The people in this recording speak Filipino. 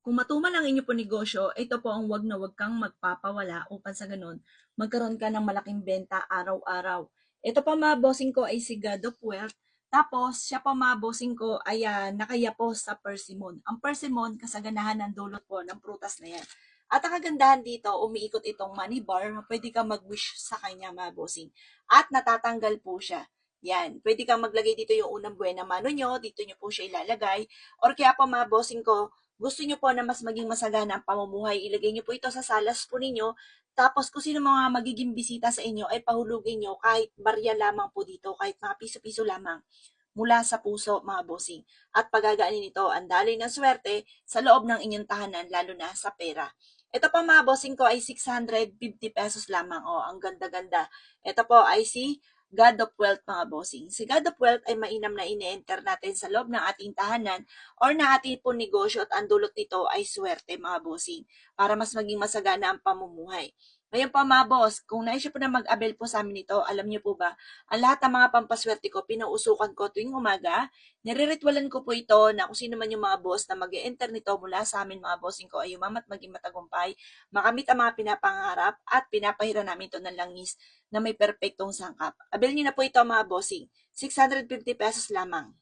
Kung matumal ang inyo po negosyo, ito po ang wag na wag kang magpapawala upang sa ganun, magkaroon ka ng malaking benta araw-araw. Ito po mga bossing ko ay si God of Wealth. Tapos, siya po mga bossing ko ay nakaya po sa persimmon. Ang persimmon, kasaganahan ng dulot po ng prutas na yan. At ang kagandahan dito, umiikot itong money bar, pwede kang mag-wish sa kanya mga bossing. At natatanggal po siya. Yan, pwede kang maglagay dito yung unang buwan na mano nyo, dito nyo po siya ilalagay. Or kaya po mga bossing ko, gusto nyo po na mas maging masagana ang pamumuhay, ilagay nyo po ito sa salas po ninyo. Tapos kung sino mga magiging bisita sa inyo ay pahulugin nyo kahit barya lamang po dito, kahit mga piso-piso lamang mula sa puso mga bossing. At pagagaanin nito ang daloy ng swerte sa loob ng inyong tahanan lalo na sa pera. Ito pa mga bossing ko ay 650 pesos lamang. Oh, ang ganda-ganda. Ito po ay si God of Wealth mga bossing. Si God of Wealth ay mainam na ine-enter natin sa loob ng ating tahanan or na ating po negosyo at ang dulot nito ay swerte mga bossing para mas maging masagana ang pamumuhay. Ngayon pa mga boss, kung naisip po na mag-avail po sa amin ito, alam niyo po ba, ang lahat ng mga pampaswerte ko, pinausukan ko tuwing umaga, nire-ritualan ko po ito na kung sino man yung mga boss na mag-enter nito mula sa amin mga bossing ko ay umamat maging matagumpay, makamit ang mga pinapangarap at pinapahira namin ito ng langis na may perpektong sangkap. Avail niyo na po ito mga bossing. 650 pesos lamang.